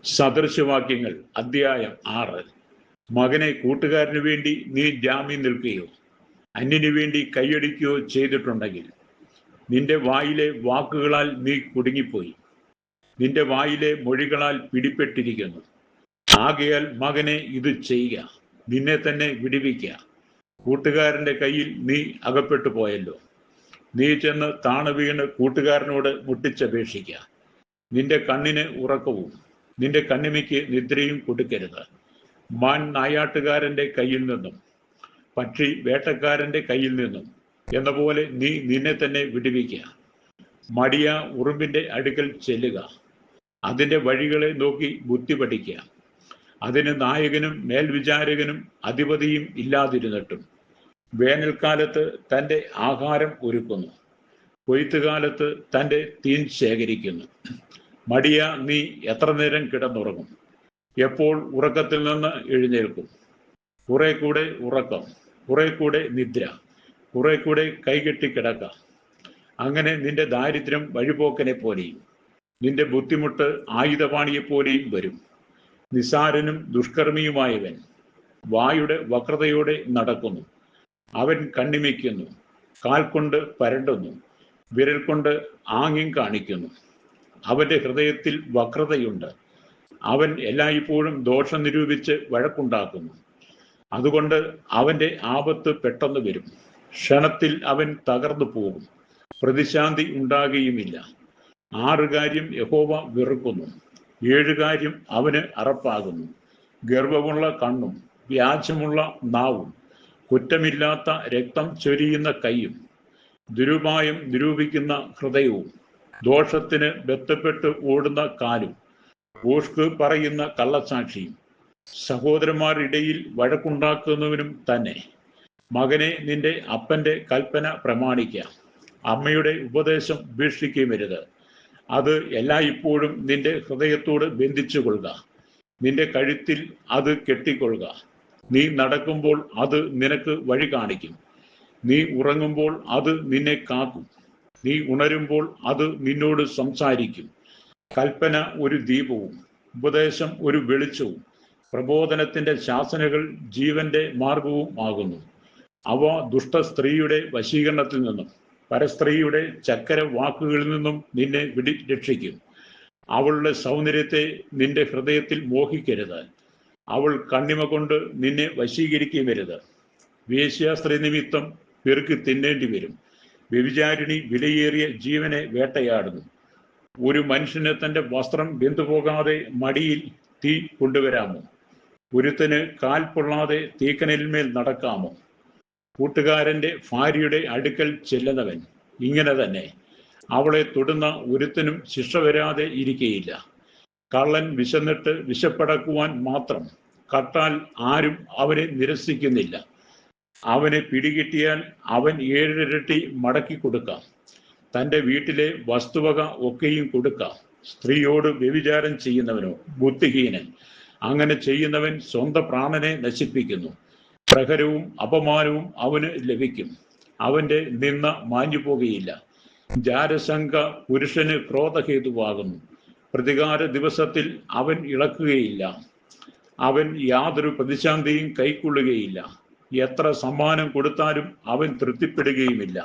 സദൃശവാക്യങ്ങൾ അധ്യായം 6. മകനെ, കൂട്ടുകാരനു വേണ്ടി നീ ജാമ്യം നിൽക്കുകയോ അന്യനു വേണ്ടി കൈയടിക്കുകയോ ചെയ്തിട്ടുണ്ടെങ്കിൽ നിന്റെ വായിലെ വാക്കുകളാൽ നീ കുടുങ്ങിപ്പോയി, നിന്റെ വായിലെ മൊഴികളാൽ പിടിപ്പെട്ടിരിക്കുന്നു. ആകയാൽ മകനെ, ഇത് ചെയ്യുക, നിന്നെ തന്നെ വിടുവിക്കുക. കൂട്ടുകാരന്റെ കയ്യിൽ നീ അകപ്പെട്ടു പോയല്ലോ. നീ ചെന്ന് താണു വീണ് കൂട്ടുകാരനോട് മുട്ടിച്ചപേക്ഷിക്കുക. നിന്റെ കണ്ണിന് ഉറക്കവും നിന്റെ കണ്ണിമയ്ക്ക് നിദ്രയും കൊടുക്കരുത്. മാൻ നായാട്ടുകാരന്റെ കയ്യിൽ നിന്നും പക്ഷി വേട്ടക്കാരന്റെ കയ്യിൽ നിന്നും എന്ന പോലെ നീ നിന്നെ തന്നെ വിടുവിക്കുക. മടിയ ഉറുമ്പിന്റെ അടുക്കൽ ചെല്ലുക, അതിന്റെ വഴികളെ നോക്കി ബുദ്ധി പഠിക്കുക. അതിന് നായകനും മേൽവിചാരകനും അധിപതിയും ഇല്ലാതിരുന്നിട്ടും വേനൽക്കാലത്ത് തൻ്റെ ആഹാരം ഒരുക്കുന്നു, കൊയ്ത്തുകാലത്ത് തൻ്റെ തീൻ ശേഖരിക്കുന്നു. മടിയ, നീ എത്ര നേരം കിടന്നുറങ്ങും? എപ്പോൾ ഉറക്കത്തിൽ നിന്ന് എഴുന്നേൽക്കും? കുറെ കൂടെ ഉറക്കം, കുറെ കൂടെ നിദ്ര, കുറെ കൂടെ കൈകെട്ടി കിടക്ക. അങ്ങനെ നിന്റെ ദാരിദ്ര്യം വഴിപോക്കനെ പോലെയും നിന്റെ ബുദ്ധിമുട്ട് ആയുധപാണിയെപ്പോലെയും വരും. നിസാരനും ദുഷ്കർമ്മിയുമായവൻ വായുടെ വക്രതയോടെ നടക്കുന്നു. അവൻ കണ്ണിമയ്ക്കുന്നു, കാൽ കൊണ്ട് പരണ്ടുന്നു, വിരൽ കൊണ്ട് ആംഗ്യം കാണിക്കുന്നു. അവന്റെ ഹൃദയത്തിൽ വക്രതയുണ്ട്. അവൻ എല്ലായ്പ്പോഴും ദോഷം നിരൂപിച്ച് വഴക്കുണ്ടാക്കുന്നു. അതുകൊണ്ട് അവന്റെ ആപത്ത് പെട്ടെന്ന് വരും. ക്ഷണത്തിൽ അവൻ തകർന്നു പോകും, പ്രതിശാന്തി ഉണ്ടാകുകയുമില്ല. 6 കാര്യം യഹോവ വെറുക്കുന്നു, 7 കാര്യം അവന് അറപ്പാകുന്നു: ഗർവമുള്ള കണ്ണും വ്യാജമുള്ള നാവും, കുറ്റമില്ലാത്ത രക്തം ചൊരിയുന്ന കൈയും, ദുരുപായം നിരൂപിക്കുന്ന ഹൃദയവും, ദോഷത്തിന് ബന്ധപ്പെട്ട് ഓടുന്ന കാലും, ഭോഷ്ക് പറയുന്ന കള്ളസാക്ഷിയും, സഹോദരന്മാരിടയിൽ വഴക്കുണ്ടാക്കുന്നവനും തന്നെ. മകനെ, നിന്റെ അപ്പന്റെ കൽപ്പന പ്രമാണിക്കുക, അമ്മയുടെ ഉപദേശം ഉപേക്ഷിക്കുകയുമരുത്. അത് എല്ലായ്പ്പോഴും നിന്റെ ഹൃദയത്തോട് ബന്ധിച്ചുകൊള്ളുക, നിന്റെ കഴുത്തിൽ അത് കെട്ടിക്കൊള്ളുക. നീ നടക്കുമ്പോൾ അത് നിനക്ക് വഴി കാണിക്കും, നീ ഉറങ്ങുമ്പോൾ അത് നിന്നെ കാക്കും, നീ ഉണരുമ്പോൾ അത് നിന്നോട് സംസാരിക്കും. കൽപ്പന ഒരു ദീപവും ഉപദേശം ഒരു വെളിച്ചവും, പ്രബോധനത്തിന്റെ ശാസനകൾ ജീവന്റെ മാർഗവും ആകുന്നു. അവ ദുഷ്ട സ്ത്രീയുടെ വശീകരണത്തിൽ നിന്നും പരസ്ത്രീയുടെ ചക്കര വാക്കുകളിൽ നിന്നും നിന്നെ രക്ഷിക്കും. അവളുടെ സൗന്ദര്യത്തെ നിന്റെ ഹൃദയത്തിൽ മോഹിക്കരുത്. അവൾ കണ്ണിമ കൊണ്ട് നിന്നെ വശീകരിക്കുകയുമരുത്. വേശ്യാസ്ത്രീ നിമിത്തം പെറുക്കി തിന്നേണ്ടി വരും. വ്യഭിചാരിണി വിലയേറിയ ജീവനെ വേട്ടയാടുന്നു. ഒരു മനുഷ്യന് തൻ്റെ വസ്ത്രം വെന്തുപോകാതെ മടിയിൽ തീ കൊണ്ടുവരാമോ? ഒരുത്തന് കാൽ പൊള്ളാതെ തീക്കനലിന്മേൽ നടക്കാമോ? കൂട്ടുകാരന്റെ ഭാര്യയുടെ അടുക്കൽ ചെല്ലുന്നവൻ ഇങ്ങനെ തന്നെ. അവളെ തൊടുന്ന ഒരുത്തനും ശിക്ഷ വരാതെ ഇരിക്കയില്ല. കള്ളൻ വിശന്നിട്ട് വിശപ്പടക്കുവാൻ മാത്രം കട്ടാൽ ആരും അവനെ നിരസിക്കുന്നില്ല. അവനെ പിടികിട്ടിയാൽ അവൻ 7 ഇരട്ടി മടക്കി കൊടുക്കാം. തൻ്റെ വീട്ടിലെ വസ്തുവക ഒക്കെയും കൊടുക്കാം. സ്ത്രീയോട് വ്യഭിചാരം ചെയ്യുന്നവനോ ബുദ്ധിഹീനൻ. അങ്ങനെ ചെയ്യുന്നവൻ സ്വന്തം പ്രാണനെ നശിപ്പിക്കുന്നു. പ്രഹരവും അപമാനവും അവന് ലഭിക്കും. അവന്റെ നിന്ന മാഞ്ഞു പോകുകയില്ല. ജാരശങ്ക പുരുഷന് ക്രോധഹേതുവാകുന്നു. പ്രതികാര ദിവസത്തിൽ അവൻ ഇളക്കുകയില്ല. അവൻ യാതൊരു പ്രതിശാന്തിയും കൈക്കൊള്ളുകയില്ല. എത്ര സമ്മാനം കൊടുത്താലും അവൻ തൃപ്തിപ്പെടുകയുമില്ല.